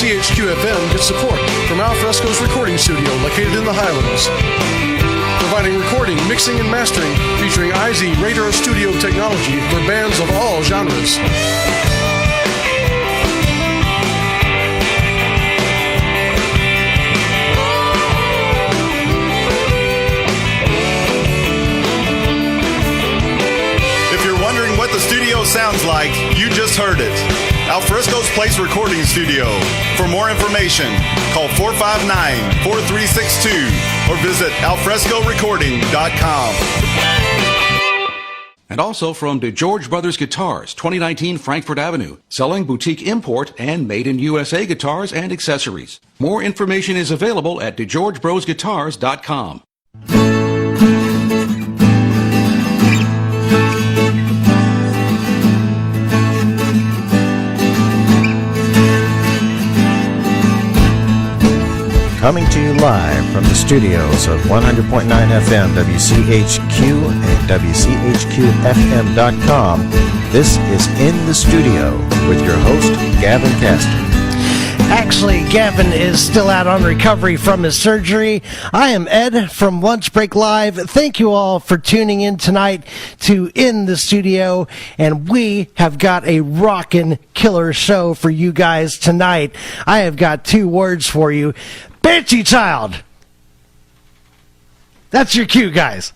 WCHQ-FM gets support from Alfresco's recording studio located in the Highlands. Providing recording, mixing, and mastering featuring IZ Radar Studio technology for bands of all genres. If you're wondering what the studio sounds like, you just heard it. Alfresco's Place Recording Studio. For more information, call 459-4362 or visit alfrescorecording.com. And also from DeGeorge Brothers Guitars, 2019 Frankfurt Avenue, selling boutique import and made-in-USA guitars and accessories. More information is available at DeGeorgeBrosGuitars.com. Coming to you live from the studios of 100.9 FM WCHQ and WCHQFM.com, this is In the Studio with your host, Gavin Caston. Actually, Gavin is still out on recovery from his surgery. I am Ed from Lunch Break Live. Thank you all for tuning in tonight to In the Studio, and we have got a rockin' killer show for you guys tonight. I have got 2 words for you. Banshee Child! That's your cue, guys.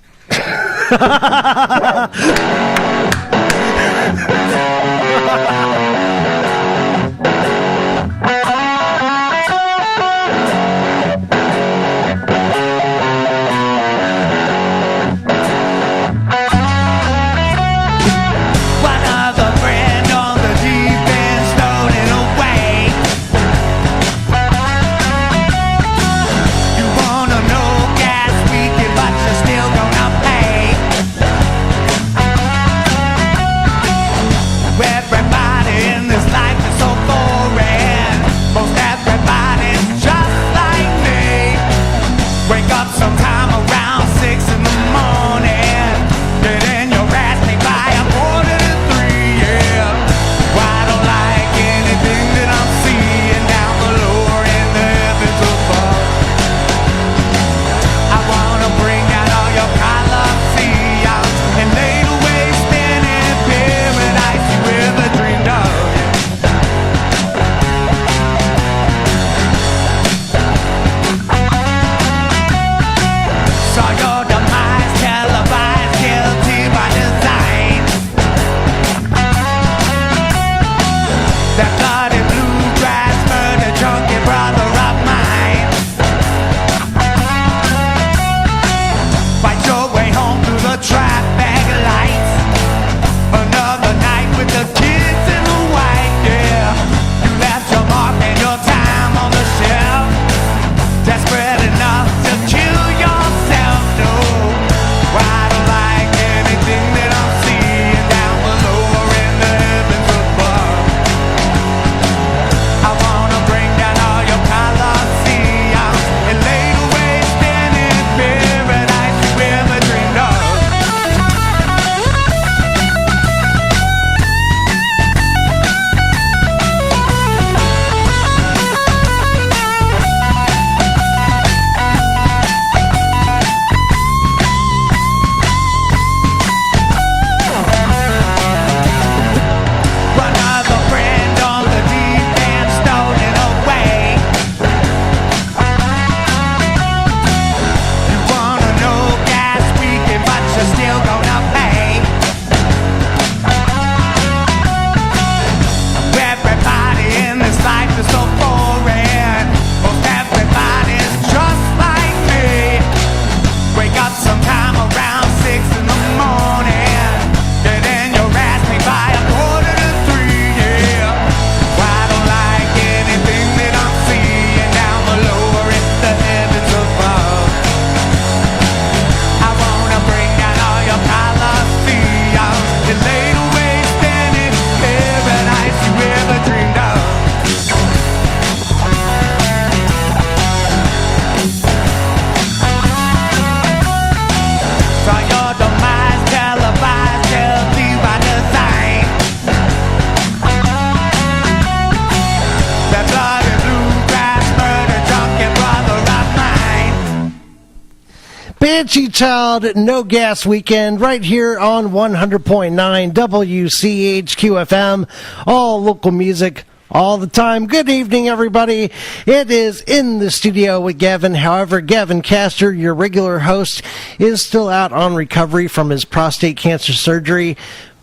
Banshee Child No Gas Weekend right here on 100.9 WCHQ FM. All local music all the time. Good evening, everybody. It is in the studio with Gavin. However, Gavin Castor, your regular host, is still out on recovery from his prostate cancer surgery.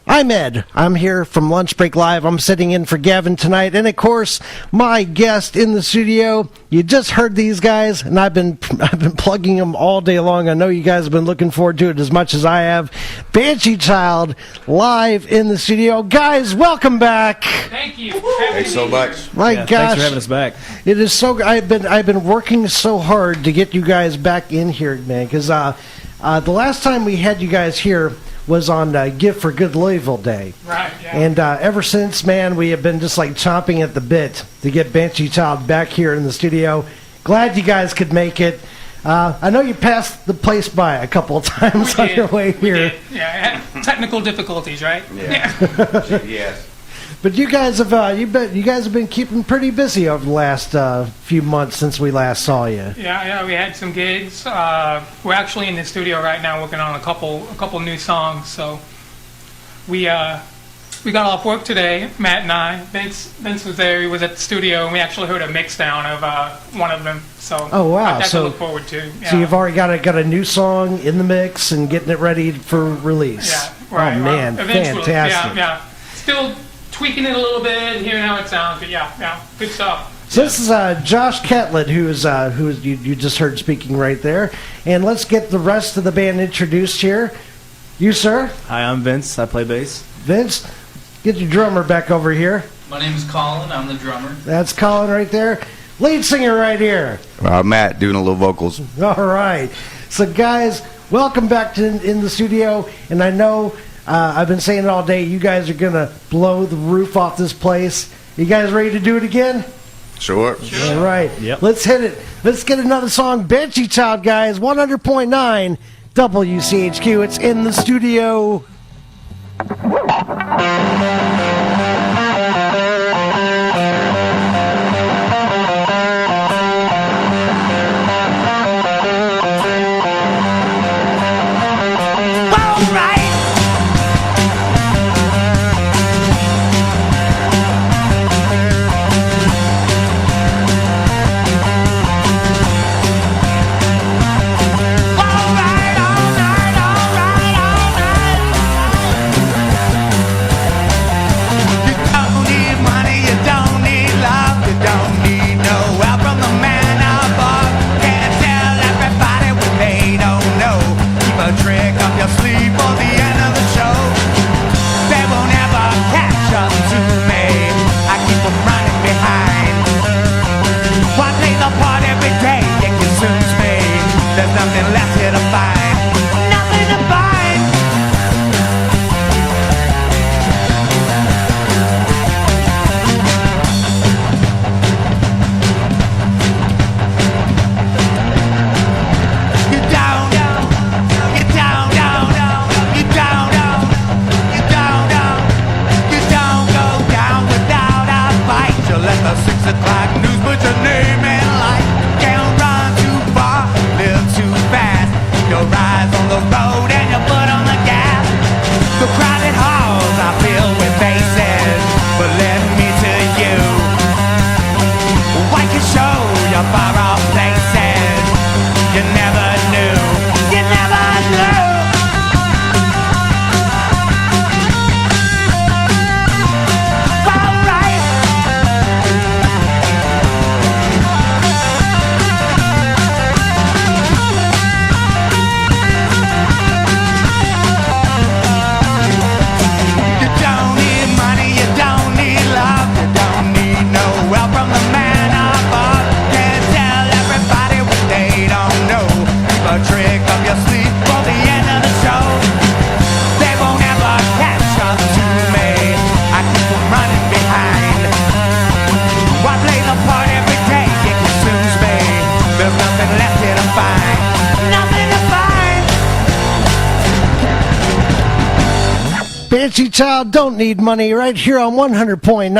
I'm Ed. I'm here from Lunch Break Live. I'm sitting in for Gavin tonight. And, of course, my guest in the studio, you just heard these guys, and I've been plugging them all day long. I know you guys have been looking forward to it as much as I have. Banshee Child live in the studio. Guys, welcome back. Thank you. Thanks so much. My gosh. Thanks for having us back. It is so. I've been working so hard to get you guys back in here, man, because the last time we had you guys here was on Give for Good Louisville Day. Right, yeah. And ever since, man, we have been just like chomping at the bit to get Banshee Child back here in the studio. Glad you guys could make it. I know you passed the place by a couple of times on your way here. Yeah, technical difficulties, right? Yeah. Yes. But you guys have been keeping pretty busy over the last few months since we last saw you. Yeah, we had some gigs. We're actually in the studio right now working on a couple new songs. So we got off work today, Matt and I. Vince was there. He was at the studio, and we actually heard a mix down of one of them. So oh wow! That So to look forward to. Yeah. So you've already got a new song in the mix and getting it ready for release. Yeah, right. Oh man, Eventually, fantastic! Yeah. Still tweaking it a little bit, hearing how it sounds, but yeah, good stuff. So this is Josh Catlett, who you just heard speaking right there, and let's get the rest of the band introduced here. You, sir? Hi, I'm Vince. I play bass. Vince, get your drummer back over here. My name is Colin. I'm the drummer. That's Colin right there. Lead singer right here. Matt doing a little vocals. All right. So guys, welcome back in the studio, and I know I've been saying it all day. You guys are gonna blow the roof off this place. You guys ready to do it again? Sure. All right. Yep. Let's hit it. Let's get another song. Banshee Child, guys. 100.9 WCHQ. It's in the studio. Child, Don't Need Money, right here on 100.9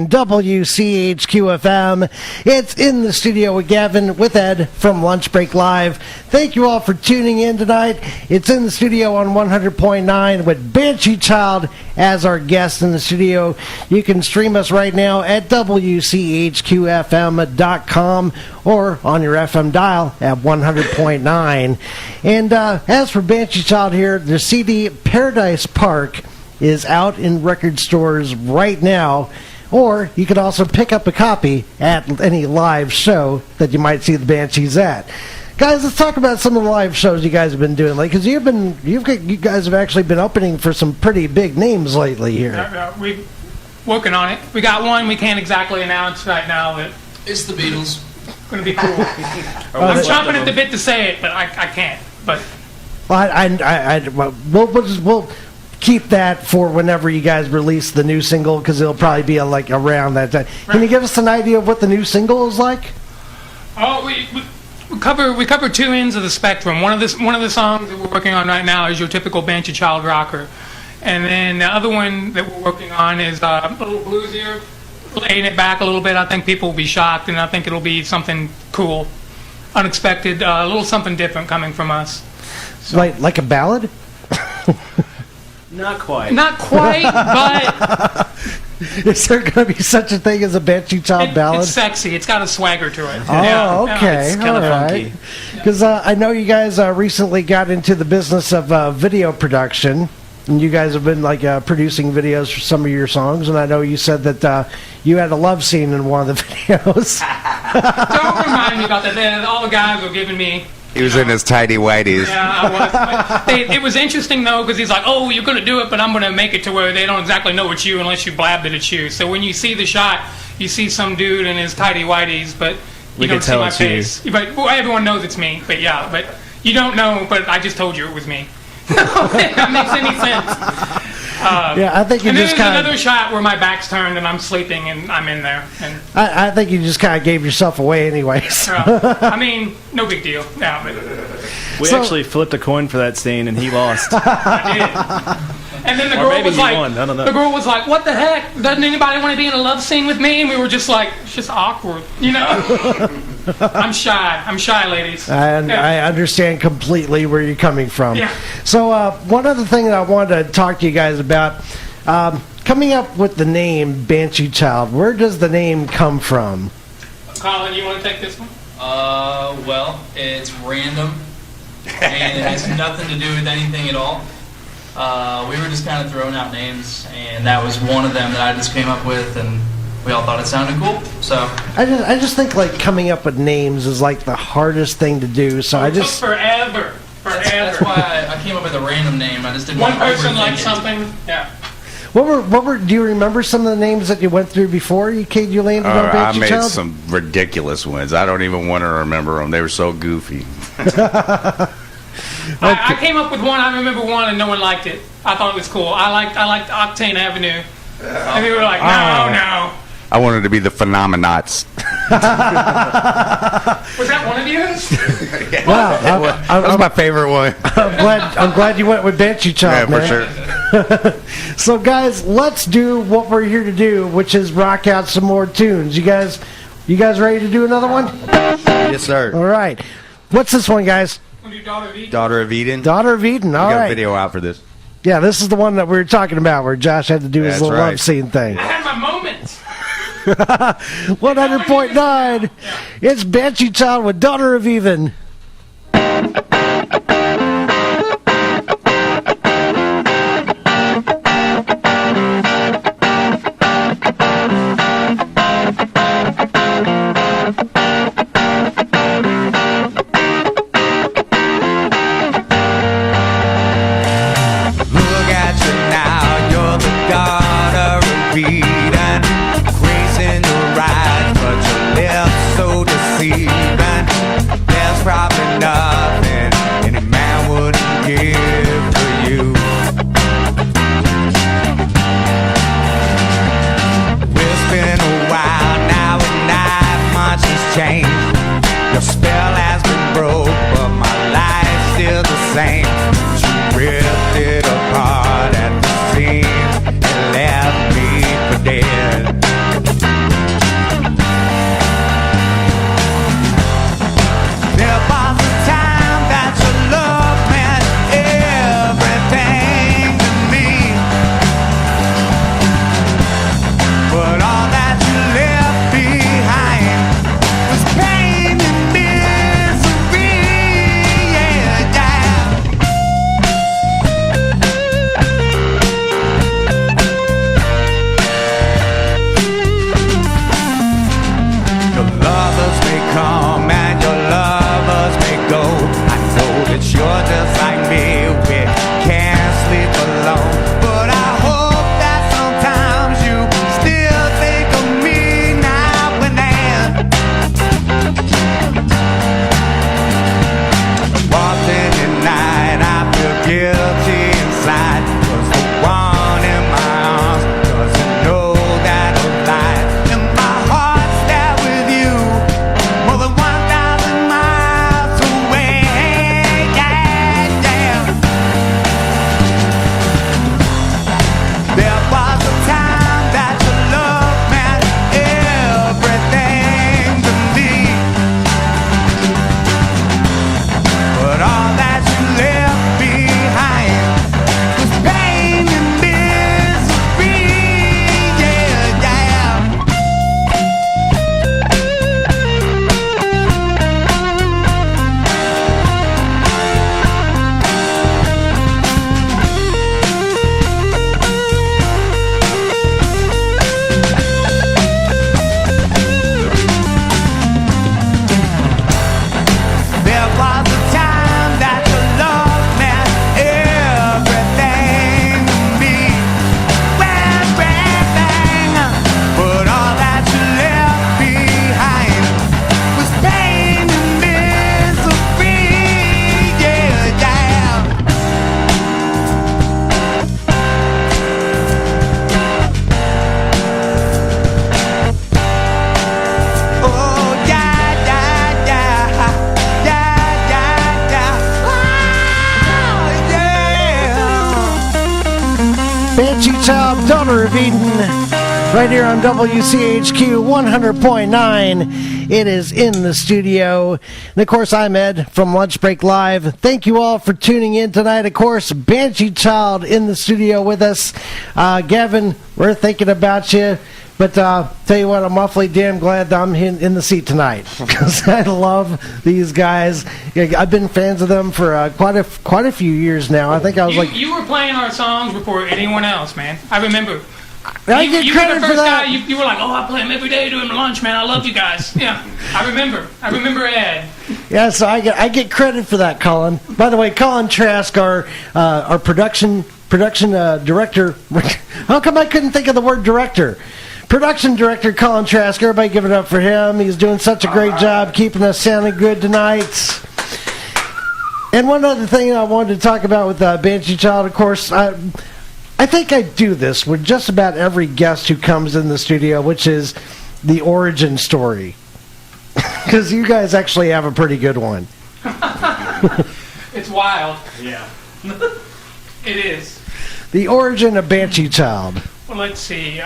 WCHQ FM. It's in the studio with Gavin, with Ed from Lunch Break Live. Thank you all for tuning in tonight. It's in the studio on 100.9 with Banshee Child as our guest in the studio. You can stream us right now at WCHQFM.com or on your FM dial at 100.9. And as for Banshee Child here, the CD Paradise Park is out in record stores right now, or you could also pick up a copy at any live show that you might see the Banshees at. Guys, let's talk about some of the live shows you guys have been doing, because you guys have actually been opening for some pretty big names lately here. We're working on it. We got one we can't exactly announce right now that It's the Beatles. going to be cool. I'm chomping at the bit to say it, but I can't. But we'll keep that for whenever you guys release the new single, because it'll probably be around that time. Can you give us an idea of what the new single is like? Oh, we cover two ends of the spectrum. One of the songs that we're working on right now is your typical Banshee Child rocker, and then the other one that we're working on is a little bluesier, laying it back a little bit. I think people will be shocked, and I think it'll be something cool, unexpected, a little something different coming from us. So, like a ballad? Not quite. Not quite, but is there going to be such a thing as a Banshee Child ballad? It's sexy. It's got a swagger to it. Oh, okay. It's kind of funky. Because I know you guys recently got into the business of video production, and you guys have been producing videos for some of your songs, and I know you said that you had a love scene in one of the videos. Don't remind me about that. All the guys were giving me... He was in his tidy whities. Yeah, I was. But it was interesting, though, because he's like, oh, you're going to do it, but I'm going to make it to where they don't exactly know it's you unless you blab that it's you. So when you see the shot, you see some dude in his tidy whiteys, but you don't see my face. But everyone knows it's me. But yeah, but you don't know, but I just told you it was me. If that makes any sense. Yeah, I think you and just then there's another shot where my back's turned and I'm sleeping and I'm in there. And I think you just kind of gave yourself away anyways. I mean, no big deal. Yeah, but We actually flipped a coin for that scene, and he lost. I did. And then the girl was like, won. I don't know. the girl was like, what the heck? Doesn't anybody want to be in a love scene with me? And we were just like, it's just awkward, you know? I'm shy, ladies. And Yeah. I understand completely where you're coming from. Yeah. So one other thing that I wanted to talk to you guys about, coming up with the name Banshee Child, where does the name come from? Colin, you want to take this one? Well, it's random, and it has nothing to do with anything at all. We were just kind of throwing out names, and that was one of them that I just came up with, and we all thought it sounded cool. So I just think coming up with names is the hardest thing to do. So It took forever. that's why I came up with a random name. I just didn't One want to person overthink liked it. something. Yeah. what were do you remember some of the names that you went through before you landed on I Banshee made Child? some ridiculous ones. I don't even want to remember them. They were so goofy. I came up with one. I remember one, and no one liked it. I thought it was cool. I liked Octane Avenue, and they were like, no. I wanted to be the Phenomenauts. Was that one of yours? Wow, That was my favorite one. I'm glad you went with Banshee Child, Yeah, man. for sure. So, guys, let's do what we're here to do, which is rock out some more tunes. You guys ready to do another one? Yes, sir. All right. What's this one, guys? Wanna do Daughter of Eden? Daughter of Eden. Daughter of Eden. All We got a right. video out for this. Yeah, this is the one that we were talking about where Josh had to do his That's little right. love scene thing. I had my moments. 100.9. It's Banshee Child with Daughter of Eden. Look at you now, you're the daughter of Eden. Grace in your eyes, but your lips so deceiving. There's probably nothing any man wouldn't give to you. It's been a while now, and not much has changed. Your spell has been broke, but my life's still the same. Ripped it apart at the seams. Daughter of Eden, right here on WCHQ 100.9. It is in the studio. And of course, I'm Ed from Lunch Break Live. Thank you all for tuning in tonight. Of course, Banshee Child in the studio with us. Gavin, we're thinking about you. But tell you what, I'm awfully damn glad that I'm in the seat tonight, because I love these guys. I've been fans of them for quite a few years now. I think I was you were playing our songs before anyone else, man. I remember. I get credit were the for first that. guy. You were like, oh, I play them every day during lunch, man. I love you guys. Yeah, I remember. I remember Ed. Yeah, so I get credit for that, Colin. By the way, Colin Trask, our production director. How come I couldn't think of the word director? Production director Colin Trask, everybody give it up for him. He's doing such a great job keeping us sounding good tonight. And one other thing I wanted to talk about with Banshee Child, of course, I think I do this with just about every guest who comes in the studio, which is the origin story. Because you guys actually have a pretty good one. It's wild. Yeah. It is. The origin of Banshee Child. Well, let's see.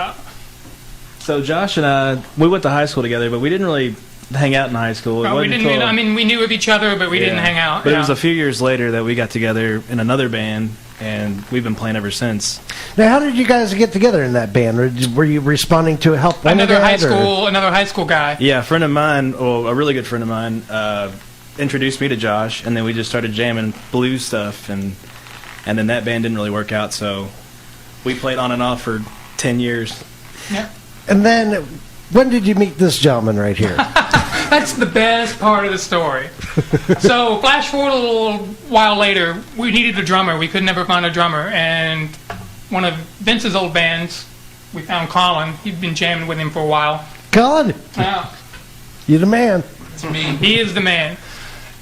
So Josh and I, we went to high school together, but we didn't really hang out in high school. We didn't. I mean, we knew of each other, but we didn't hang out. But it was a few years later that we got together in another band, and we've been playing ever since. Now, how did you guys get together in that band? Were you responding to help another high school guy? Yeah, a friend of mine, a really good friend of mine, introduced me to Josh, and then we just started jamming blues stuff, and then that band didn't really work out, so we played on and off for 10 years. Yeah. And then, when did you meet this gentleman right here? That's the best part of the story. So, flash forward a little while later, we needed a drummer. We could never find a drummer. And one of Vince's old bands, we found Colin. He'd been jamming with him for a while. Colin? Yeah. You're the man. It's me. He is the man.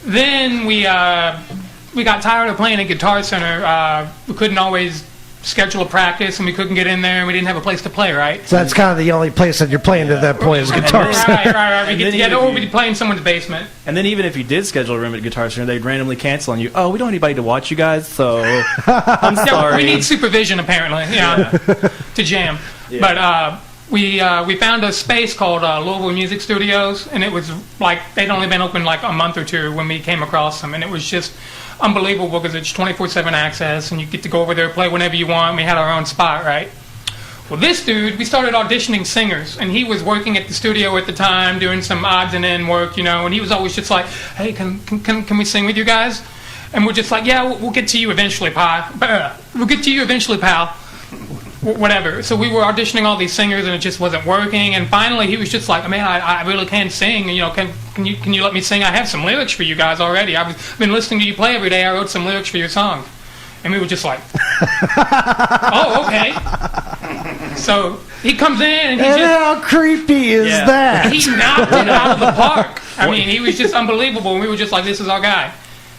Then we got tired of playing at Guitar Center. We couldn't always schedule a practice, and we couldn't get in there, and we didn't have a place to play, right? So that's kind of the only place that you're playing at that point is Guitar Center. Right. We get together, or we'd be playing someone's basement. And then even if you did schedule a room at Guitar Center, they'd randomly cancel on you. Oh, we don't have anybody to watch you guys, so I'm sorry. We need supervision, apparently, to jam. Yeah. But we found a space called Louisville Music Studios, and it was like they'd only been open like a month or two when we came across them, and it was just unbelievable because it's 24/7 access, and you get to go over there, play whenever you want. We had our own spot, right? Well, this dude, we started auditioning singers, and he was working at the studio at the time, doing some odds and end work, and he was always just like, hey, can we sing with you guys? And we're just like, yeah, we'll get to you eventually, pal. We'll get to you eventually, pal. Whatever. So we were auditioning all these singers, and it just wasn't working. And finally, he was just like, man, I really can't sing. Can you let me sing? I have some lyrics for you guys already. I've been listening to you play every day. I wrote some lyrics for your song. And we were just like, oh, okay. So he comes in, and how creepy is that? He knocked it out of the park. I mean, he was just unbelievable. And we were just like, this is our guy.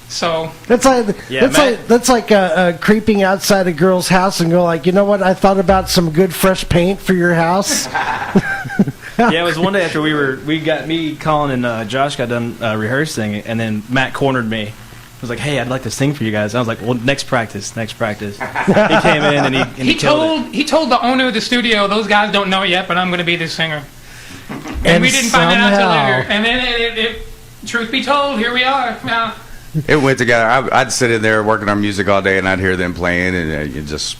So that's like creeping outside a girl's house and go like, you know what? I thought about some good fresh paint for your house. Yeah, it was one day after me, Colin, and Josh got done rehearsing, and then Matt cornered me. He was like, "Hey, I'd like to sing for you guys." I was like, "Well, next practice." He came in and he told the owner of the studio, "Those guys don't know it yet, but I'm going to be the singer." And we didn't find it out until later. And then, truth be told, here we are. Yeah. It went together. I'd sit in there working on music all day, and I'd hear them playing, and you just,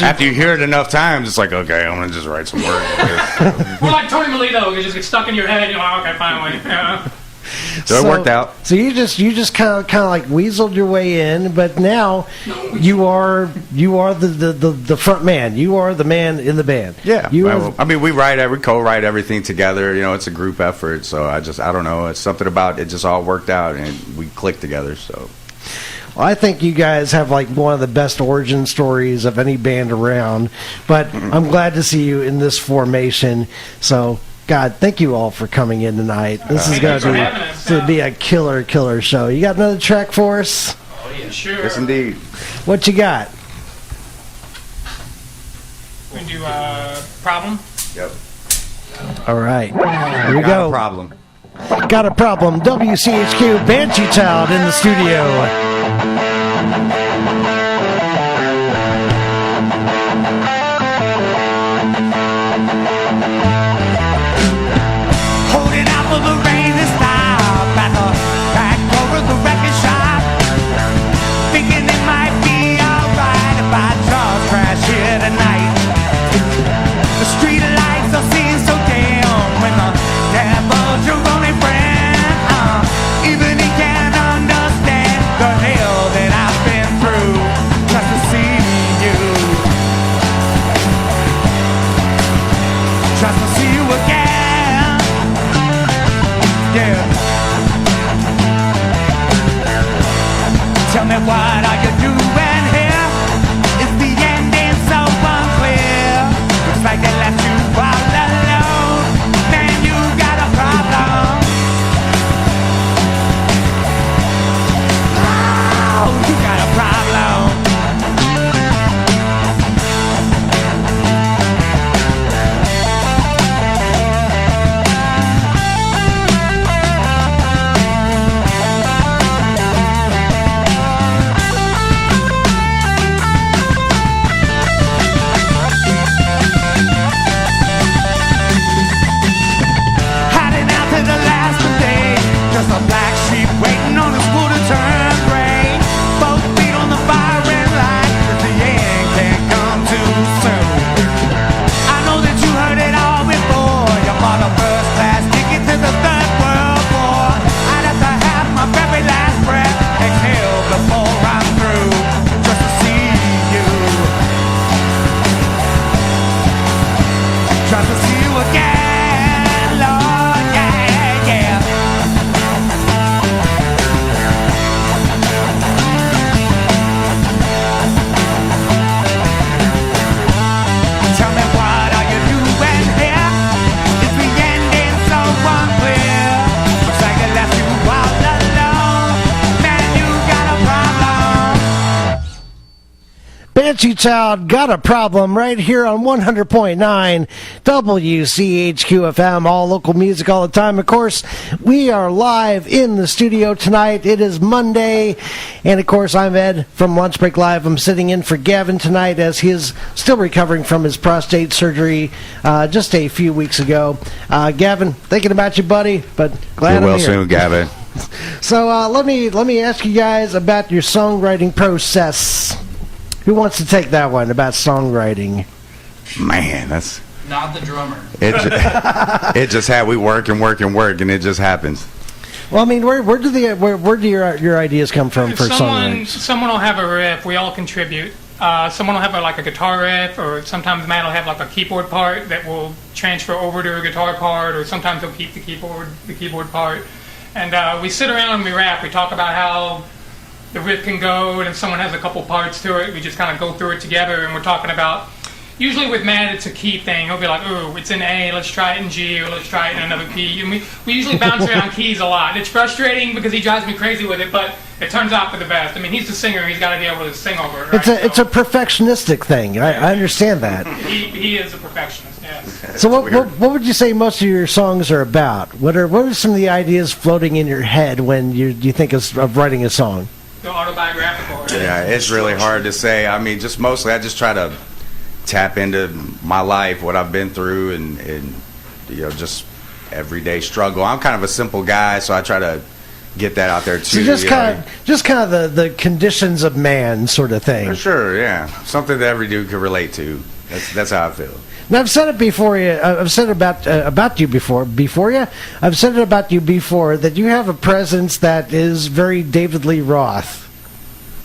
after you hear it enough times, it's like, okay, I'm going to just write some words. We're like Tony Melito. You just get stuck in your head, and you're like, okay, finally. Yeah. So it worked out. So you just kind of like weaseled your way in, but now you are the front man. You are the man in the band. Yeah. We co-write everything together. It's a group effort. So I don't know. It's something about it just all worked out, and we clicked together. So. Well, I think you guys have like one of the best origin stories of any band around. But I'm glad to see you in this formation. So. God, thank you all for coming in tonight. This is going to be a killer show. You got another track for us? Oh, yeah, sure. Yes, indeed. What you got? We can do Problem? Yep. All right. Here we go. Problem. Got a Problem. WCHQ Banshee Child in the studio. Just to see you again. Yeah. Tell me what are you doing here? Is the ending so unclear? Looks like they left you all alone. Man, you got a problem. Oh, you got a problem. Hiding out to the last of the day, just a black sheep waiting on the school to turn gray. Both feet on the firing line, 'cause the end can't come too soon. I know that you heard it all before. You bought a first class ticket to the Third World War. I'd have to have my very last breath exhale before I'm through, just to see you, just to see you again, Lord, yeah, yeah. Tell me what are you doing here? Is the ending so unclear? Looks like they left you all alone. Man, you got a problem. Banshee Child, Got a Problem, right here on 100.9 WCHQ FM, all local music all the time. Of course, we are live in the studio tonight. It is Monday, and of course, I'm Ed from Lunch Break Live. I'm sitting in for Gavin tonight as he is still recovering from his prostate surgery just a few weeks ago. Gavin, thinking about you, buddy, but glad Get I'm well here. soon, Gavin. So let me ask you guys about your songwriting process. Who wants to take that one about songwriting? Man, that's Not the drummer. it. Just had we work and work and work, and it just happens. Well, I mean, where do your ideas come from for songwriting? Someone will have a riff. We all contribute. Someone will have like a guitar riff, or sometimes Matt will have like a keyboard part that will transfer over to a guitar part, or sometimes he'll keep the keyboard part. And we sit around and we rap. We talk about how the riff can go, and if someone has a couple parts to it, we just kind of go through it together. And we're talking about, usually with Matt, it's a key thing. He'll be like, "Ooh, it's in A. Let's try it in G, or let's try it in another key." And we usually bounce around keys a lot. It's frustrating because he drives me crazy with it, but it turns out for the best. I mean, he's the singer; he's got to be able to sing over it. Right? It's a perfectionistic thing. I understand that. He is a perfectionist. Yes. So what would you say most of your songs are about? What are some of the ideas floating in your head when you think of writing a song? The autobiographical. Right? Yeah, it's really hard to say. I mean, just mostly I just try to tap into my life, what I've been through, and just everyday struggle. I'm kind of a simple guy, so I try to get that out there too. So just kind of the conditions of man sort of thing. For sure, yeah. Something that every dude could relate to. That's how I feel. Now, I've said it before. I've said it about you before. I've said it about you before that you have a presence that is very David Lee Roth.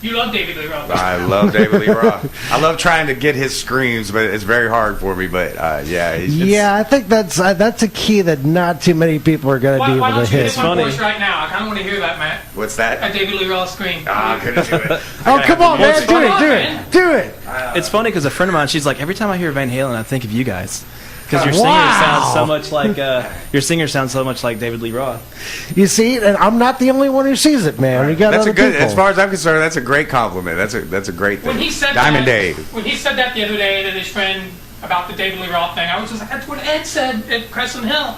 You love David Lee Roth. I love David Lee Roth. I love trying to get his screams, but it's very hard for me. But yeah, I think that's a key that not too many people are going to be able to hit. It's funny. Right now, I kind of want to hear that, Matt. What's that? A David Lee Roth scream. I couldn't do it. Oh, come on, man, do it. It's funny because a friend of mine, she's like, every time I hear Van Halen, I think of you guys. Because your singer sounds so much like David Lee Roth. You see, and I'm not the only one who sees it, man. We got that's other a good. people. As far as I'm concerned, that's a great compliment. That's a great thing. When he said Diamond that, Dave. When he said that the other day to his friend about the David Lee Roth thing, I was just like, that's what Ed said at Crescent Hill.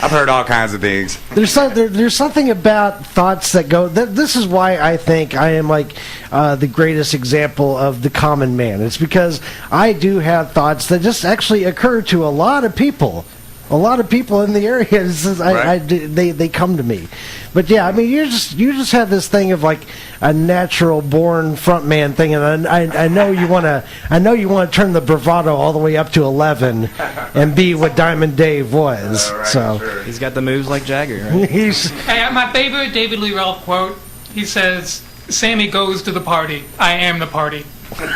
I've heard all kinds of things. There's something about thoughts that go. This is why I think I am like the greatest example of the common man. It's because I do have thoughts that just actually occur to a lot of people. A lot of people in the area, they come to me. But yeah, I mean, you just have this thing of like a natural born frontman thing, and I know you want to turn the bravado all the way up to 11 and be what Diamond Dave was. Right, so sure. He's got the moves like Jagger. Right? Hey, my favorite David Lee Roth quote. He says, "Sammy goes to the party. I am the party." And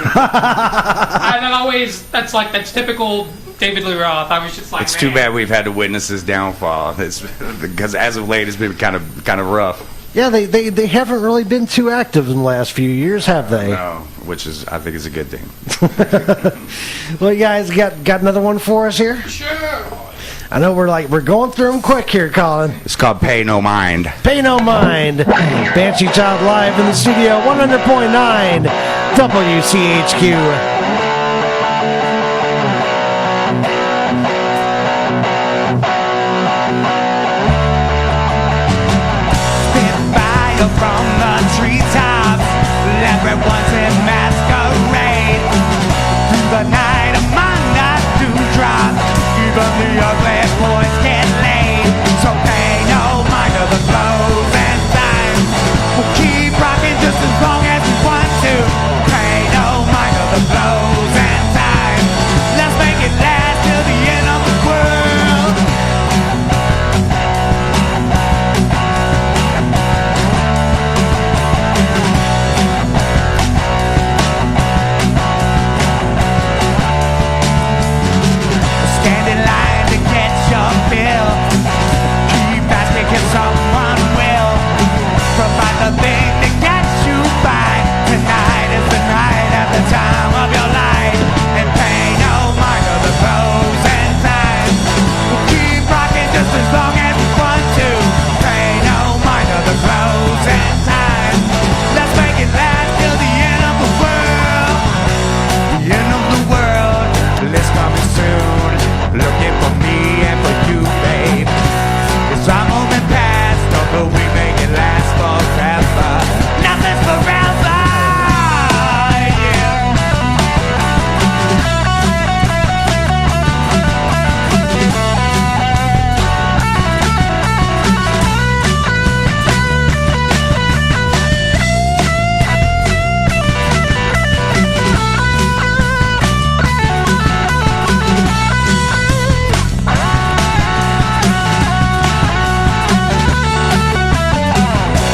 that's typical David Lee Roth. I was just like, It's too bad we've had to witness his downfall. It's, because as of late, it's been kind of rough. Yeah, they haven't really been too active in the last few years, have they? No, which is, I think, is a good thing. Well, you guys got another one for us here? Sure. I know we're going through them quick here, Colin. It's called Pay No Mind. Pay no mind. Banshee Child live in the studio, 100.9 WCHQ. From the treetops, everyone's in masquerade. Through the night, among the dewdrops, even the ugly boys get laid. So pay no mind to the clothes and signs. We'll keep rocking just as long as we want to. Pay no mind to the clothes and signs. Let's make it last till the end of the world. Stand in line to get your fill. Keep asking if someone will provide the thing that gets you by. Tonight is the night at the time of your life. And pay no mind to the pros and signs. We'll keep rocking just as long as we want to. Pay no mind to the pros and signs. Let's make it last till the end of the world. The end of the world is coming soon. Looking for me and for you, babe. It's our moment past, although we make it last forever. Nothing's forever, yeah.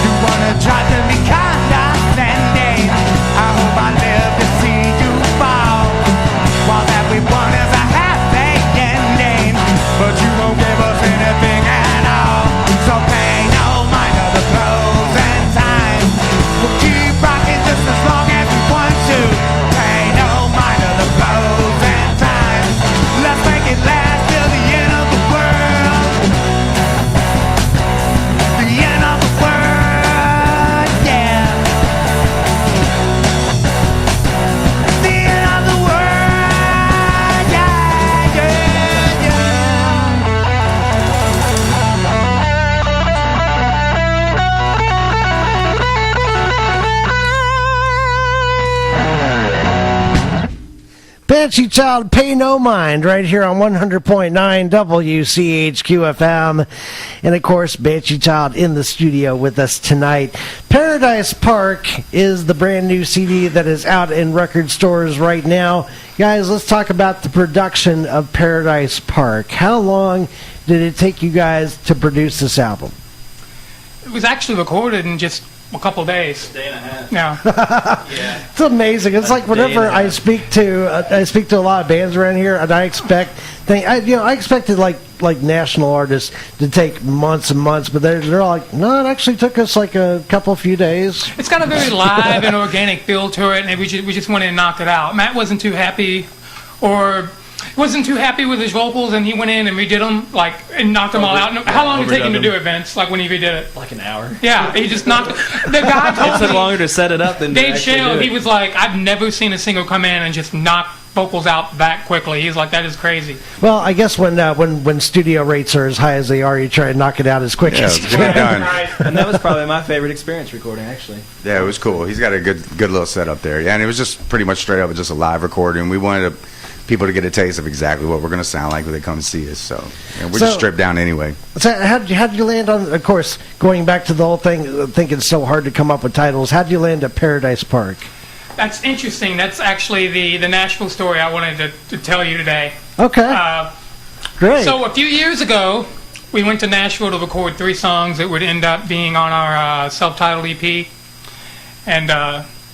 You wanna try to be condescending. I hope I live to see you fall. While that we want is a happy ending, but you won't give us anything at all. So pay no mind to the pros and signs. We'll keep rocking just as long as we want to. Pay no mind to the pros and signs. Let's make it last till the end of the world. The end of the world, yeah. The end of the world, yeah, yeah, Banshee Child, Pay No Mind, right here on 100.9 WCHQ FM. And of course, Banshee Child in the studio with us tonight. Paradise Park is the brand new CD that is out in record stores right now. Guys, let's talk about the production of Paradise Park. How long did it take you guys to produce this album? It was actually recorded in just a couple days. Day and a half. Yeah. It's amazing. It's like whenever I speak to a lot of bands around here, and I expected like national artists to take months and months, but they're like, no, it actually took us like a few days. It's got a very live and organic feel to it, and we just went in and knocked it out. Matt wasn't too happy, with his vocals, and he went in and redid them, and knocked them all out. How long did it take him to do it, Vince? Like when he redid it? Like an hour. Yeah, he just knocked. The guy told It took me, longer to set it up than Dave to actually Shale, do it. he was like, I've never seen a singer come in and just knock vocals out that quickly. He's like, that is crazy. Well, I guess when studio rates are as high as they are, you try to knock it out as quick as you Get it can. done. And that was probably my favorite experience recording, actually. Yeah, it was cool. He's got a good little setup there. Yeah, and it was just pretty much straight up just a live recording. We wanted people to get a taste of exactly what we're going to sound like when they come see us. So we're just stripped down anyway. So how'd you land on, of course, going back to the whole thing, thinking it's so hard to come up with titles, how'd you land at Paradise Park? That's interesting. That's actually the Nashville story I wanted to tell you today. Okay. Great. So a few years ago, we went to Nashville to record 3 songs that would end up being on our self-titled EP. And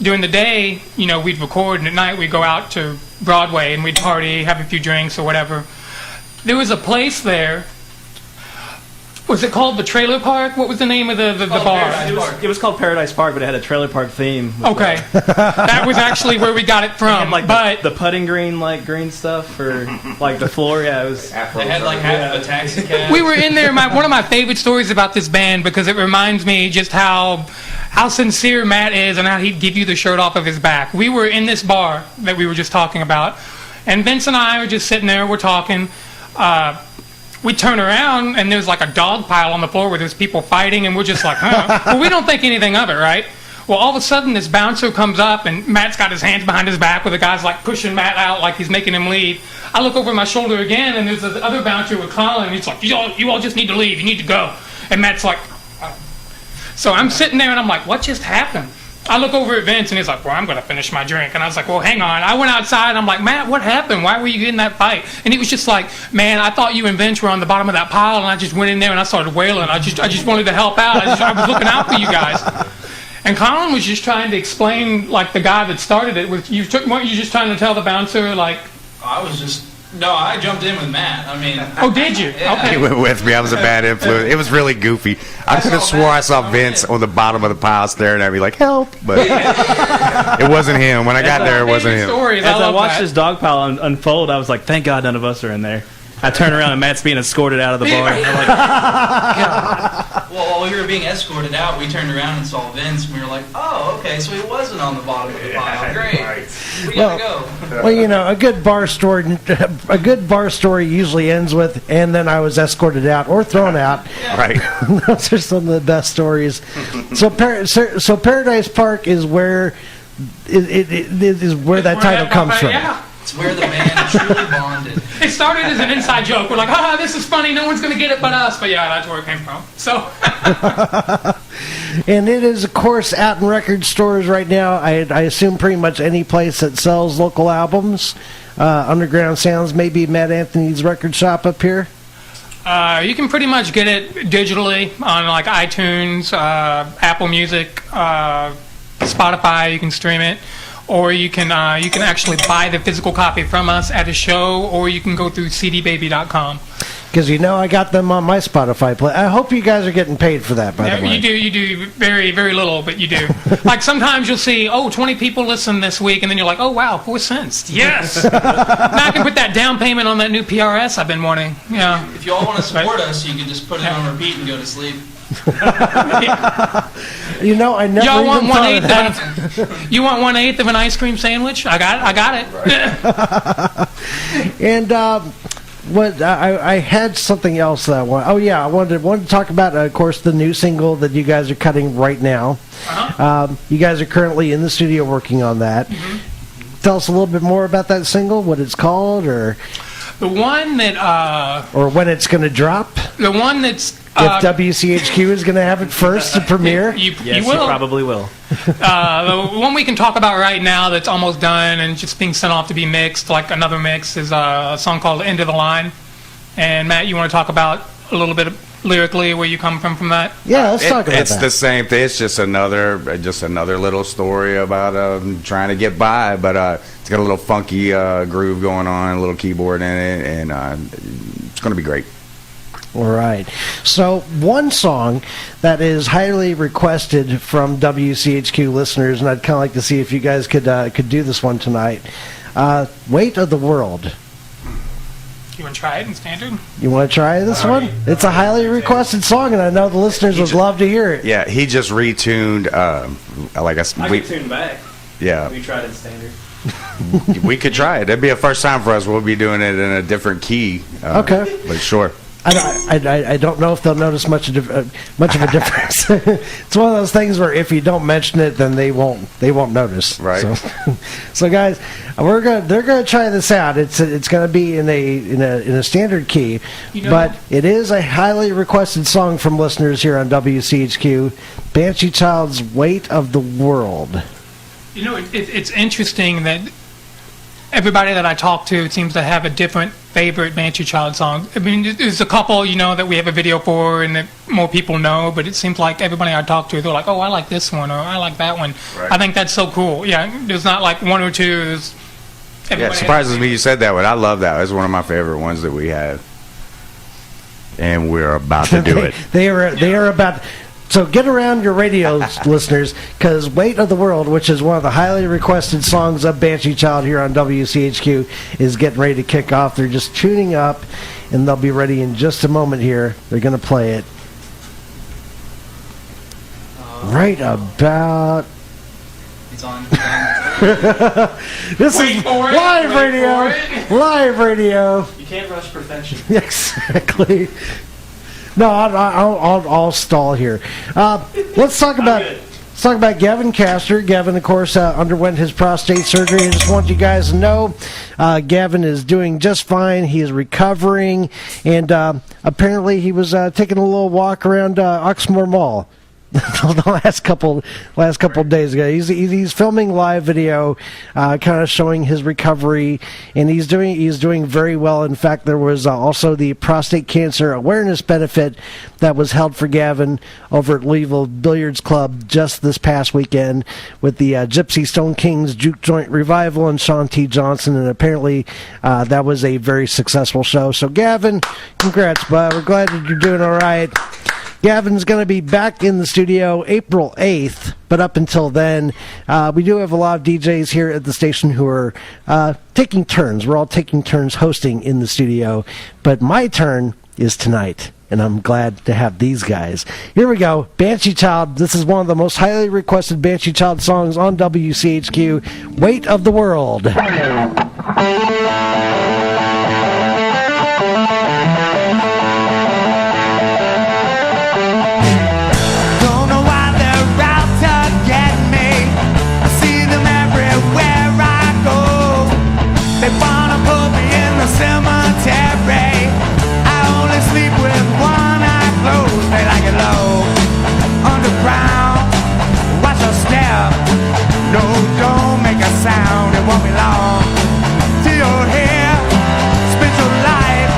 during the day, we'd record, and at night we'd go out to Broadway and we'd party, have a few drinks or whatever. There was a place there. Was it called the Trailer Park? What was the name of the bar? It was called Paradise Park, but it had a trailer park theme. Okay. That was actually where we got it from. But the putting green, green stuff, or the floor, yeah, it was... They had half of a taxi cab. We were in there. One of my favorite stories about this band, because it reminds me just how sincere Matt is and how he'd give you the shirt off of his back. We were in this bar that we were just talking about, and Vince and I were just sitting there, we're talking. We turn around, and there's a dog pile on the floor where there's people fighting, and we're just like, huh. Well, we don't think anything of it, right? Well, all of a sudden, this bouncer comes up, and Matt's got his hands behind his back, where the guy's pushing Matt out like he's making him leave. I look over my shoulder again, and there's the other bouncer with Colin, and he's like, you all just need to leave. You need to go. And Matt's like, oh. So I'm sitting there, and I'm like, what just happened? I look over at Vince, and he's like, well, I'm going to finish my drink. And I was like, well, hang on. I went outside, and I'm like, Matt, what happened? Why were you in that fight? And he was just like, man, I thought you and Vince were on the bottom of that pile, and I just went in there, and I started wailing. I just wanted to help out. I was looking out for you guys. And Colin was just trying to explain, the guy that started it. Weren't you just trying to tell the bouncer, I jumped in with Matt. Oh, did you? Yeah. Okay. He went with me. I was a bad influence. It was really goofy. I could have swore I saw Vince on the bottom of the pile staring at me like, help. But it wasn't him. When I got there, it wasn't him. Stories. As I watched this dog pile unfold, I was like, thank God none of us are in there. I turn around and Matt's being escorted out of the bar. I'm like, God. Well, while we were being escorted out, we turned around and saw Vince, and we were like, oh, okay, so he wasn't on the bottom of the pile. Great. Right. We gotta go. Well, a good bar story usually ends with, and then I was escorted out or thrown out. Yeah. Right. Those are some of the best stories. So Paradise Park is where it is where that title comes from. Yeah. It's where the band truly bonded. It started as an inside joke. We're like, this is funny. No one's going to get it but us. But yeah, that's where it came from. So. And it is, of course, out in record stores right now. I assume pretty much any place that sells local albums. Underground Sounds, maybe Matt Anthony's record shop up here. You can pretty much get it digitally on iTunes, Apple Music, Spotify. You can stream it. Or you can actually buy the physical copy from us at a show, or you can go through cdbaby.com. Because I got them on my Spotify play. I hope you guys are getting paid for that, by the way. You do very, very little, but you do. Sometimes you'll see, 20 people listen this week, and then you're like, oh, wow, 4 cents. Yes! Now I can put that down payment on that new PRS I've been wanting. Yeah. If you all want to support us, you can just put it on repeat and go to sleep. I never Y'all want even thought of that. You want 1/8 of an ice cream sandwich? I got it. Right. And I had something else that I want. Oh yeah, I wanted to talk about, of course, the new single that you guys are cutting right now. Uh-huh. You guys are currently in the studio working on that. Mm-hmm. Tell us a little bit more about that single, what it's called, or the one that or when it's going to drop. The one that's if WCHQ is going to have it first to premiere. You yes, will. You probably will. The one we can talk about right now that's almost done and just being sent off to be mixed, another mix, is a song called End of the Line. And Matt, you want to talk about a little bit lyrically where you come from that? Yeah, let's talk about that. It's the same thing. It's just another little story about trying to get by, but it's got a little funky groove going on, a little keyboard in it, and it's going to be great. All right. So one song that is highly requested from WCHQ listeners, and I'd kind of like to see if you guys could do this one tonight. Weight of the World. You want to try it in standard? You want to try this one? It's a highly requested song, and I know the listeners would love to hear it. Yeah, he just retuned. I can tune back. Yeah. We tried it in standard. We could try it. It'd be a first time for us. We'll be doing it in a different key. Okay. But sure. I don't know if they'll notice much of a difference. It's one of those things where if you don't mention it, then they won't notice. Right. So guys, they're gonna try this out. It's gonna be in a standard key, but it is a highly requested song from listeners here on WCHQ. Banshee Child's "Weight of the World." It's interesting that everybody that I talk to seems to have a different favorite Banshee Child songs. I mean, there's a couple, that we have a video for and that more people know, but it seems like everybody I talk to, they're like, oh, I like this one, or I like that one. Right. I think that's so cool. Yeah, there's not like one or two. Yeah, it surprises me you said that one. I love that. It's one of my favorite ones that we have. And we're about to do it. They are about. So get around your radios, listeners, because Weight of the World, which is one of the highly requested songs of Banshee Child here on WCHQ, is getting ready to kick off. They're just tuning up, and they'll be ready in just a moment here. They're going to play it right about... It's on. This is live radio. Live radio. You can't rush perfection. Exactly. No, I'll stall here. Let's talk about Gavin Castor. Gavin, of course, underwent his prostate surgery. I just want you guys to know, Gavin is doing just fine. He is recovering, and apparently he was taking a little walk around Oxmoor Mall the last couple of days ago. He's filming live video, kind of showing his recovery, and he's doing very well. In fact, there was also the prostate cancer awareness benefit that was held for Gavin over at Louisville Billiards Club just this past weekend with the Gypsy Stone Kings Juke Joint Revival and Sean T. Johnson, and apparently that was a very successful show. So Gavin, congrats, bud. We're glad that you're doing all right. Gavin's going to be back in the studio April 8th, but up until then, we do have a lot of DJs here at the station who are taking turns. We're all taking turns hosting in the studio, but my turn is tonight, and I'm glad to have these guys. Here we go, Banshee Child. This is one of the most highly requested Banshee Child songs on WCHQ, Weight of the World. Cemetery. I only sleep with one eye closed. They like it low, underground. Watch your step. No, don't make a sound. It won't be long till you're here. Spend your life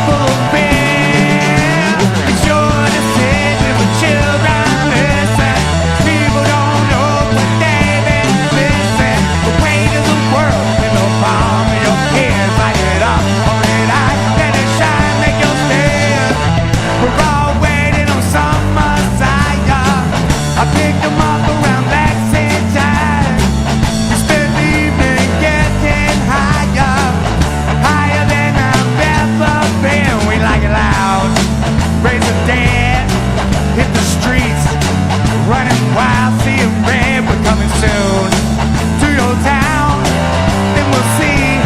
full of fear. It's your decision for children. Listen, people don't know what they've been missing. The weight of the world in the palm of your hands. Light it up, hold it high, let it shine, make your stand. We're all waiting on some Messiah. I picked them up around Lexington. We spent the evening getting higher, higher than I've ever been. We like it loud, raise the dead, hit the streets, running wild, seeing red. We're coming soon to your town, then we'll see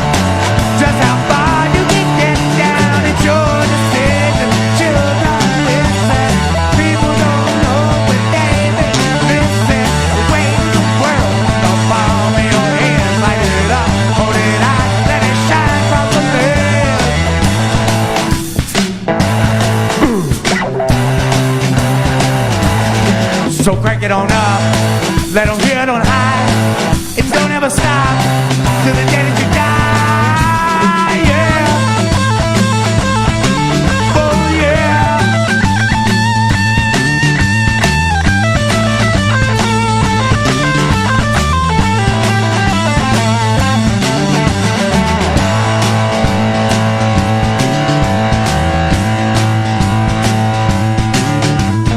just how far you can get down. It's your decision, children, listen. People don't know what they've been missing. The weight of the world, the palm of your hands. Light it up, hold it high, let it shine from the lid. So crank it on up, let them hear it on high. It don't ever stop till the day that you die.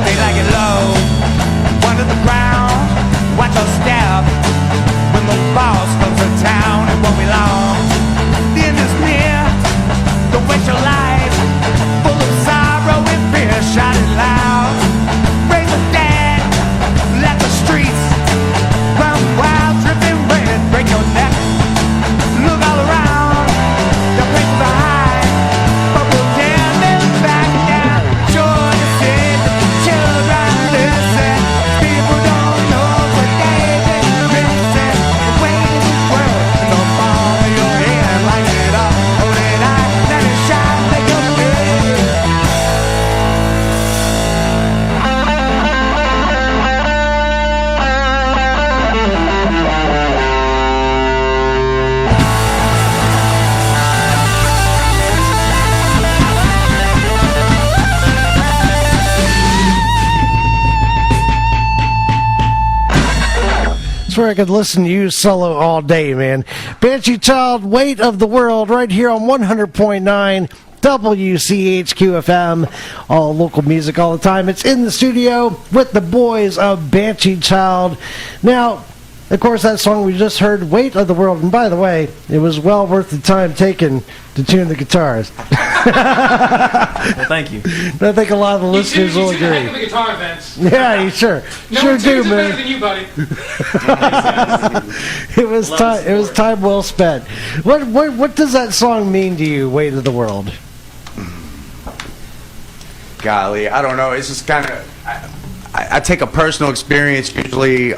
They like it low, under the ground. Watch your step when the boss comes to town. It won't be Swear I could listen to you solo all day, man. Banshee Child, Weight of the World, right here on 100.9 WCHQ FM. All local music all the time. It's in the studio with the boys of Banshee Child. Now, of course, that song we just heard, Weight of the World. And by the way, it was well worth the time taken to tune the guitars. Well, thank you. I think a lot of the listeners will agree. You heck of a guitar, Vince. Yeah, you sure. No Sure one do, tunes it better man. than you, buddy. It was time. It was time well spent. What does that song mean to you, Weight of the World? Golly, I don't know. It's just kind of. I take a personal experience, usually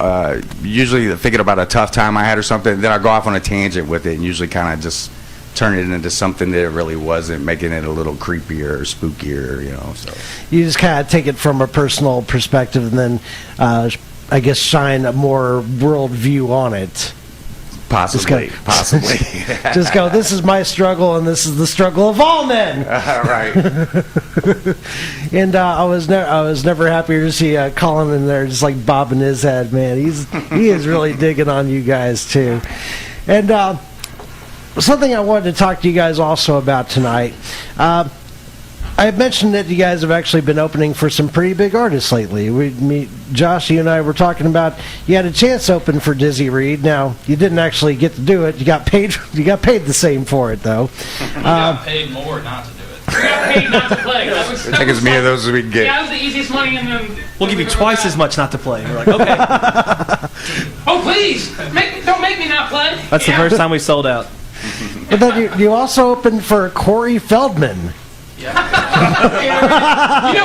thinking about a tough time I had or something, then I go off on a tangent with it and usually kind of just turn it into something that it really wasn't, making it a little creepier or spookier, so. You just kind of take it from a personal perspective and then, I guess, shine a more world view on it. Possibly. Just go, this is my struggle and this is the struggle of all men. Right. And I was never happier to see Colin in there just like bobbing his head, man. He is really digging on you guys too. And something I wanted to talk to you guys also about tonight. I mentioned that you guys have actually been opening for some pretty big artists lately. Josh, you and I were talking about you had a chance to open for Dizzy Reed. Now you didn't actually get to do it. You got paid. You got paid the same for it, though. We got paid more not to do it. We got paid not to play. Take as many of those as we can get. Yeah, that was the easiest money in the... We'll give you twice as much not to play. We're like, okay. Oh, please! Don't make me not play! That's the first time we sold out. But then you also opened for Corey Feldman. You know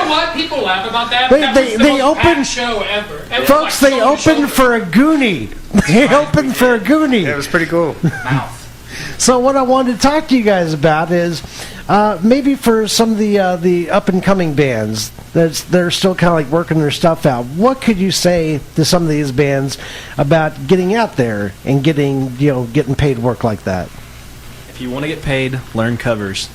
what? People laugh about that. That was the most packed show ever. Folks, they opened for a Goonie. They opened for a Goonie. Yeah, it was pretty cool. So what I wanted to talk to you guys about is maybe for some of the up and coming bands they're still kind of like working their stuff out. What could you say to some of these bands about getting out there and getting paid work like that? If you want to get paid, learn covers.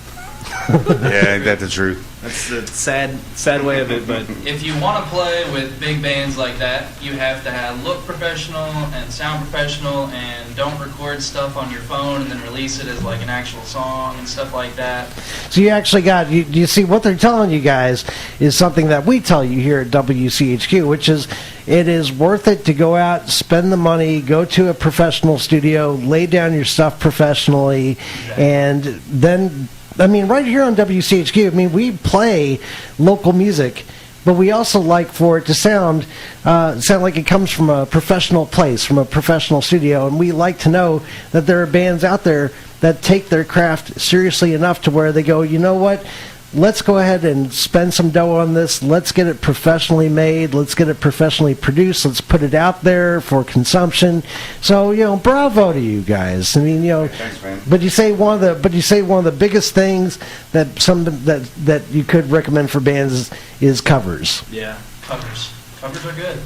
Yeah, ain't that the truth? That's the sad way of it, but If you want to play with big bands like that, you have to look professional and sound professional, and don't record stuff on your phone and then release it as like an actual song and stuff like that. So you actually got you see what they're telling you guys is something that we tell you here at WCHQ, which is it is worth it to go out, spend the money, go to a professional studio, lay down your stuff professionally, and then. I mean, right here on WCHQ, we play local music, but we also like for it to sound like it comes from a professional place, from a professional studio, and we like to know that there are bands out there that take their craft seriously enough to where they go, you know what? Let's go ahead and spend some dough on this. Let's get it professionally made. Let's get it professionally produced. Let's put it out there for consumption. So, bravo to you guys. I mean, Thanks, man. But you say one of the biggest things that you could recommend for bands is covers. yeah. Covers are good.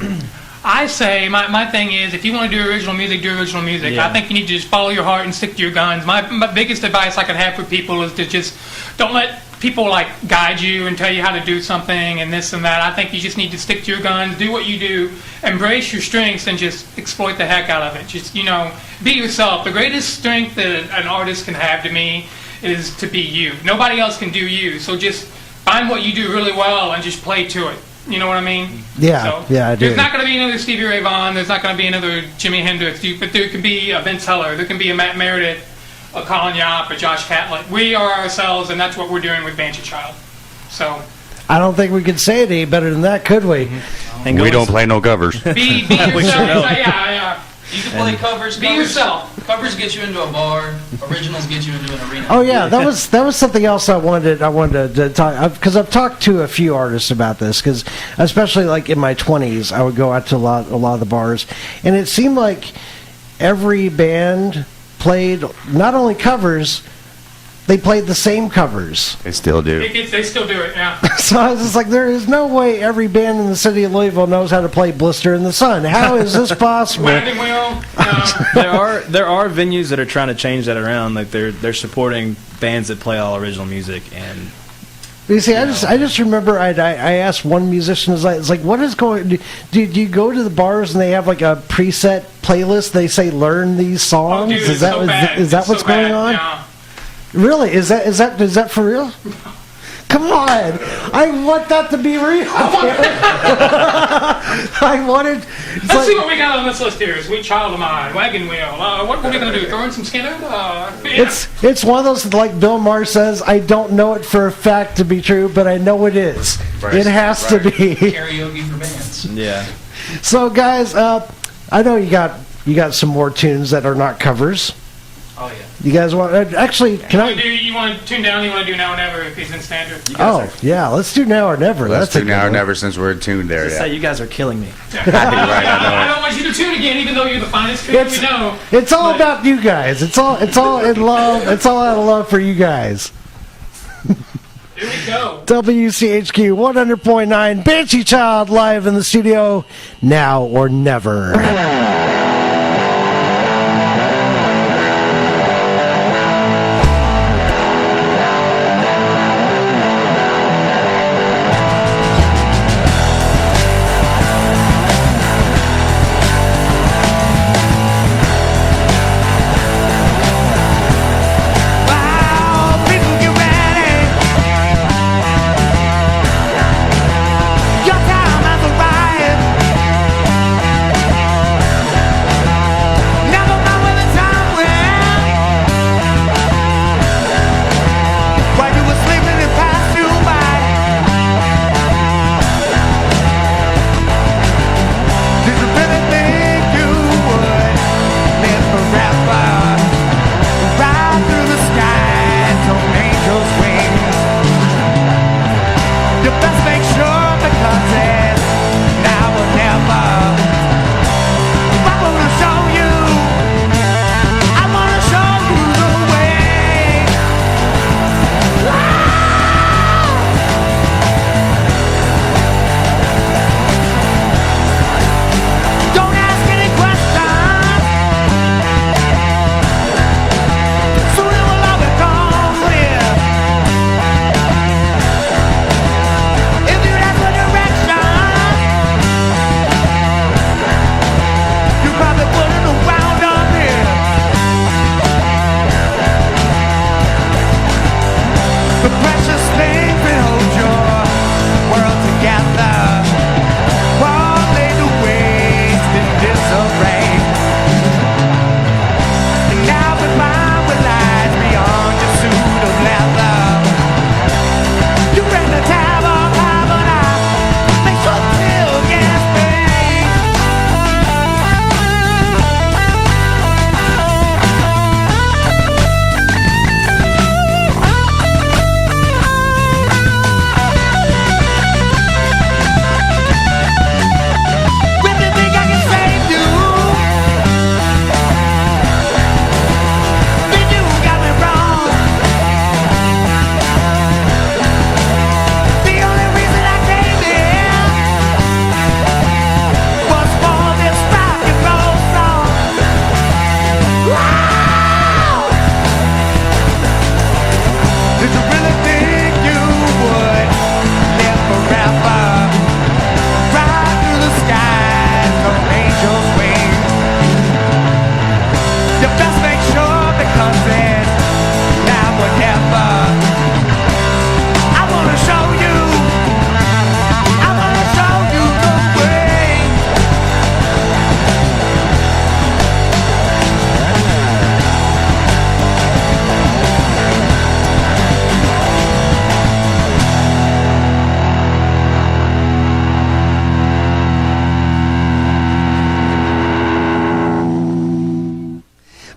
I say, my thing is, if you want to do original music, do original music. Yeah. I think you need to just follow your heart and stick to your guns. My biggest advice I could have for people is to just don't let people guide you and tell you how to do something and this and that. I think you just need to stick to your guns, do what you do, embrace your strengths, and just exploit the heck out of it. Just, be yourself. The greatest strength that an artist can have to me is to be you. Nobody else can do you. So just find what you do really well and just play to it. You know what I mean? Yeah, I do. There's not going to be another Stevie Ray Vaughan. There's not going to be another Jimi Hendrix. But there can be a Vince Heller. There can be a Matt Meredith, a Colin Yop, a Josh Catlett. We are ourselves, and that's what we're doing with Banshee Child. So I don't think we could say it any better than that, could we? And We don't play no covers. be yourself. Yeah. You can play covers. Be yourself. Covers get you into a bar. Originals get you into an arena. Oh yeah, that was something else I wanted to talk, because I've talked to a few artists about this, because especially in my 20s I would go out to a lot of the bars, and it seemed like every band played not only covers, they played the same covers. They still do. They still do it, yeah. So I was just like, there is no way every band in the city of Louisville knows how to play Blister in the Sun. How is this possible? Wagon wheel. there are venues that are trying to change that around. Like they're supporting bands that play all original music, and You see, I just remember I asked one musician, it's like, what is going? Do you go to the bars and they have like a preset playlist? They say learn these songs. Oh, dude, is that what's going on? Yeah. Really? Is that for real? Come on! I want that to be real. I wanted. Let's see what we got on this list here. Sweet Child of Mine, Wagon Wheel. What are we gonna do? Throw in some Skinner? Yeah. It's one of those, like Bill Maher says, I don't know it for a fact to be true, but I know it is. Right. It has to be. Karaoke for bands. Yeah. So, guys, I know you got some more tunes that are not covers. Oh yeah. You guys want? Actually, can I? You want to tune down? You want to do Now or Never if he's in standard? Oh, yeah. Let's do Now or Never. Let's That's do Now or Never since we're tuned there. Just Yeah. say you guys are killing me. Right, I I don't want you to tune again, even though you're the finest tuner we know. It's all about you guys. It's all in love. It's all out of love for you guys. Here we go. WCHQ 100.9 Banshee Child live in the studio. Now or Never.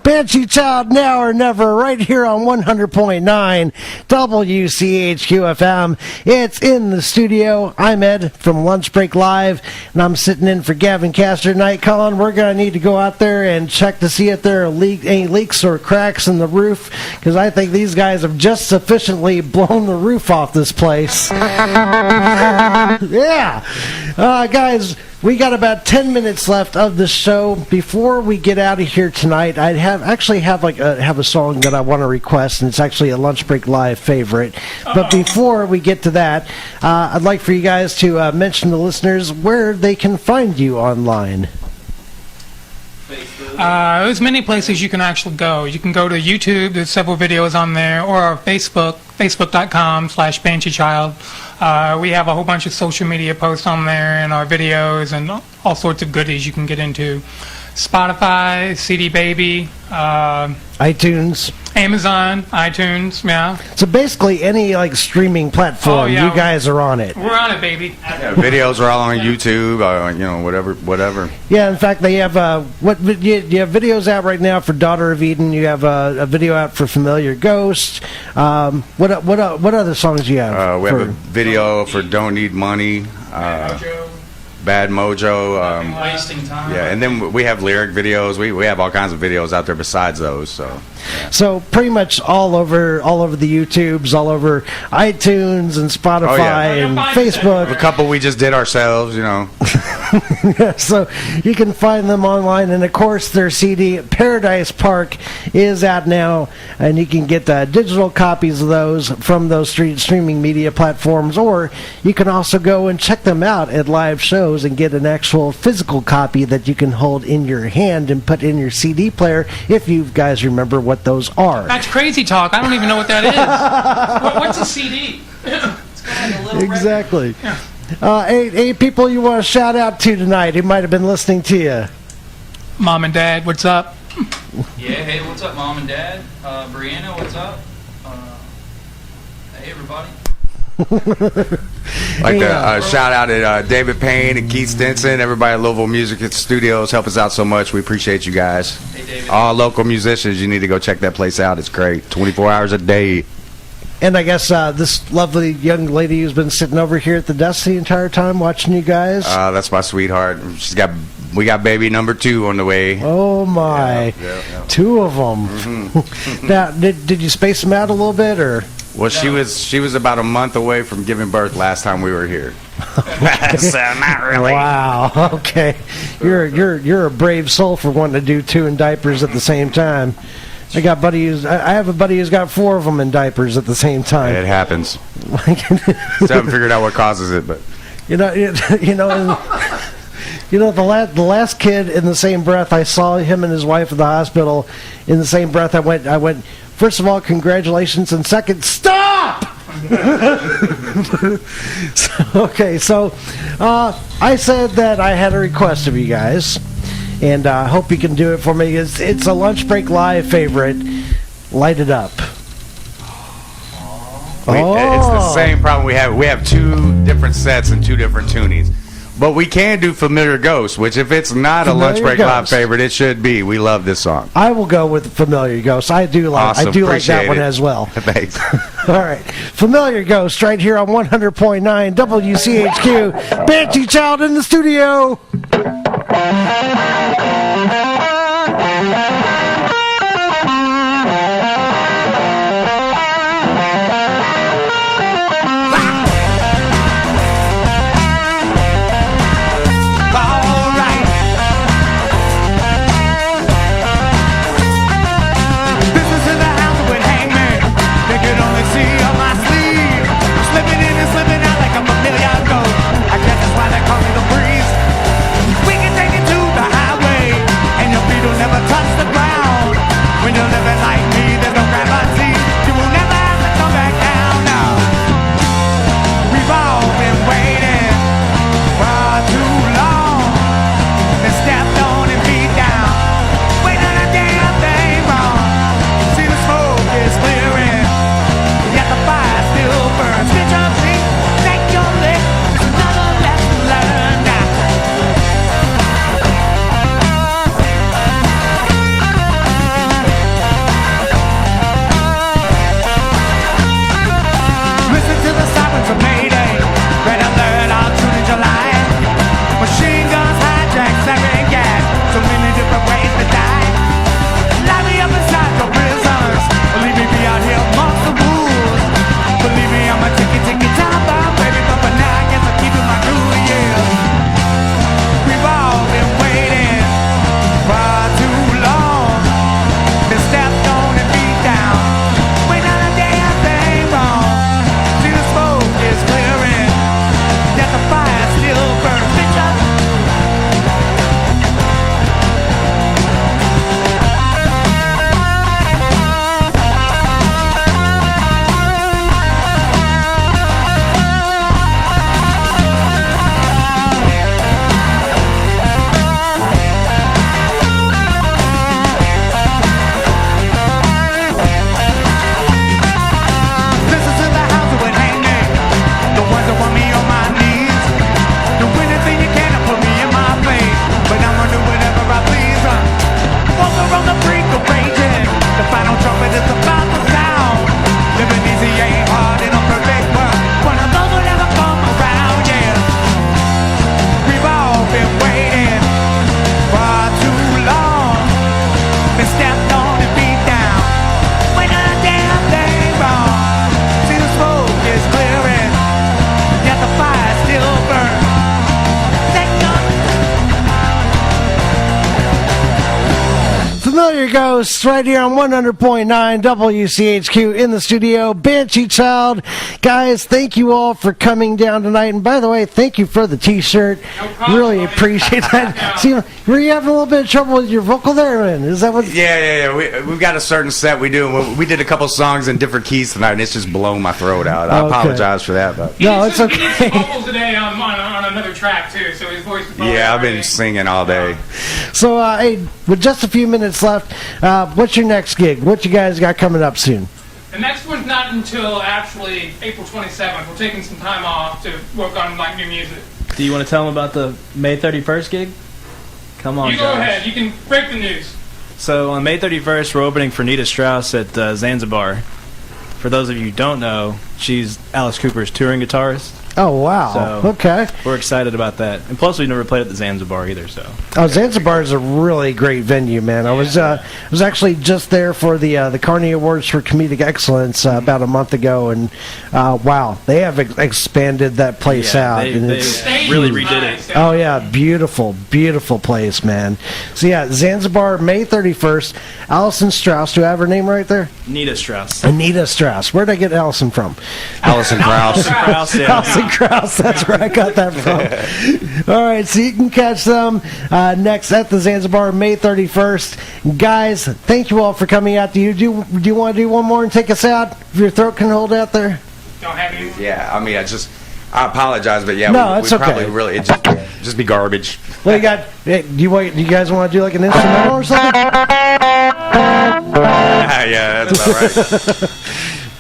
Banshee Child, Now or Never, right here on 100.9 WCHQ FM. It's in the studio. I'm Ed from Lunch Break Live, and I'm sitting in for Gavin Castor tonight. Colin, we're going to need to go out there and check to see if there are any leaks or cracks in the roof, because I think these guys have just sufficiently blown the roof off this place. Yeah. Guys, We got about 10 minutes left of the show. Before we get out of here tonight, I have a song that I want to request, and it's actually a Lunch Break Live favorite. But before we get to that, I'd like for you guys to mention to listeners where they can find you online. There's many places you can actually go. You can go to YouTube. There's several videos on there, or our Facebook, facebook.com/BansheeChild. We have a whole bunch of social media posts on there and our videos and all sorts of goodies you can get into. Spotify, CD Baby, iTunes, Amazon, iTunes, yeah. So basically any streaming platform, you guys are on it. We're on it, baby. Yeah, videos are all on YouTube, whatever. Yeah, in fact, they have you have videos out right now for Daughter of Eden. You have a video out for Familiar Ghost. What other songs do you have? We have a video for Don't Need Money. Bad Mojo, wasting time. Yeah, and then we have lyric videos. We have all kinds of videos out there besides those. So, yeah. So pretty much all over the YouTubes, all over iTunes and Spotify and Facebook. A couple we just did ourselves, Yeah, so you can find them online, and of course their CD Paradise Park is out now, and you can get digital copies of those from those streaming media platforms, or you can also go and check them out at live shows and get an actual physical copy that you can hold in your hand and put in your CD player, if you guys remember what those are. That's crazy talk. I don't even know what that is. What's a CD? It's kind of a little exactly. Yeah. Hey, people you want to shout out to tonight who might have been listening to you? Mom and Dad, what's up? Yeah, hey, what's up, Mom and Dad? Brianna, what's up? Hey, everybody. Shout out to David Payne and Keith Stinson, everybody at Louisville Music Studios. Help us out so much. We appreciate you guys. Hey, David. All local musicians, you need to go check that place out. It's great. 24 hours a day. And I guess this lovely young lady who's been sitting over here at the desk the entire time watching you guys. That's my sweetheart. We got baby number 2 on the way. Oh my! Yeah. 2 of them. Mm-hmm. Now, did you space them out a little bit, or? Well, she was about a month away from giving birth last time we were here. So not really. Wow. Okay. You're a brave soul for wanting to do 2 in diapers at the same time. I have a buddy who's got 4 of them in diapers at the same time. It happens. So I haven't figured out what causes it, but the last kid, in the same breath, I saw him and his wife at the hospital. In the same breath, I went. First of all, congratulations, and second, stop. So I said that I had a request of you guys. And I hope you can do it for me. It's a Lunch Break Live favorite. Light It Up. It's the same problem we have. We have 2 different sets and 2 different tunings. But we can do Familiar Ghost, which if it's not a Lunch Break Live favorite, it should be. We love this song. I will go with Familiar Ghost. I do like that one as well. Thanks. All right. Familiar Ghost right here on 100.9 WCHQ. Banshee Child in the studio. I guess that's why they call me the breeze. We can take it to the highway, and you'll Ghosts right here on 100.9 WCHQ in the studio. Banshee Child. Guys, thank you all for coming down tonight. And by the way, thank you for the t-shirt. No problem, Really buddy. appreciate that. See, were you having a little bit of trouble with your vocal there, man? Is that what? Yeah. We've got a certain set we do. And we did a couple songs in different keys tonight, and it's just blown my throat out. I apologize for that. But No, it's He did okay. some vocals today on another track too, so his voice. Was yeah, I've been singing all day. So, hey, with just a few minutes left, what's your next gig? What you guys got coming up soon? The next one's not until actually April 27th. We're taking some time off to work on like new music. Do you want to tell them about the May 31st gig? Come on, You go Josh. ahead. You can break the news. So on May 31st, we're opening for Nita Strauss at Zanzibar. For those of you who don't know, she's Alice Cooper's touring guitarist. Oh, wow. So Okay. we're excited about that. And plus, we've never played at the Zanzibar either, so. Oh, Zanzibar is a really great venue, man. I was actually just there for the Carney Awards for Comedic Excellence about a month ago, and wow, they have expanded that place out. They, and they it's, really redid it. oh yeah, beautiful, beautiful place, man. So yeah, Zanzibar, May 31st. Allison Strauss, do I have her name right there? Nita Strauss. Anita Strauss. Where'd I get Allison from? Allison Krauss. Strauss, yeah. Allison Krauss, that's where I got that from. All right, so you can catch them next at the Zanzibar, May 31st. Guys, thank you all for coming out. Do you want to do one more and take us out? If your throat can hold out there? Don't have any. Yeah, I mean, I apologize, but yeah, No, we it's okay. probably really it just be garbage. Well, you got. Hey, do you guys want to do like an instrumental or something? Yeah, that's about right.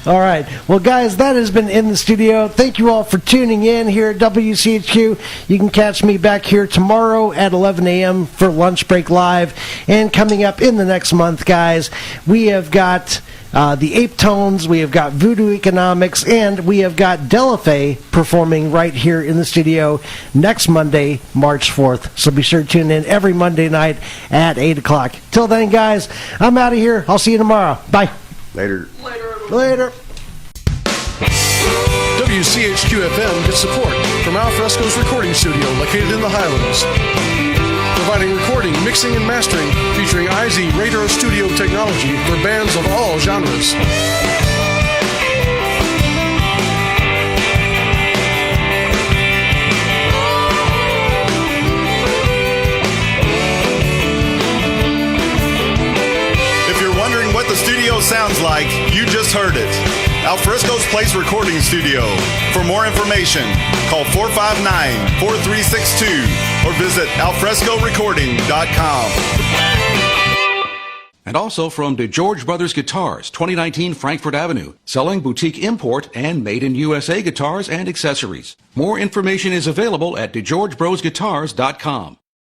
All right. Well, guys, that has been In the Studio. Thank you all for tuning in here at WCHQ. You can catch me back here tomorrow at 11 a.m. for Lunch Break Live. And coming up in the next month, guys, we have got the Ape Tones, we have got Voodoo Economics, and we have got Delafay performing right here in the studio next Monday, March 4th. So be sure to tune in every Monday night at 8 o'clock. Till then, guys, I'm out of here. I'll see you tomorrow. Bye. Later. Later. WCHQ FM gets support from Al Fresco's recording studio located in the Highlands. Providing recording, mixing, and mastering featuring IZ Radar Studio technology for bands of all genres. If you're wondering what the studio sounds like, you just heard it. Alfresco's Place Recording Studio. For more information, call 459-4362 or visit alfrescorecording.com. And also from DeGeorge Brothers Guitars, 2019 Frankfurt Avenue, selling boutique import and made in USA guitars and accessories. More information is available at DeGeorgeBrosGuitars.com.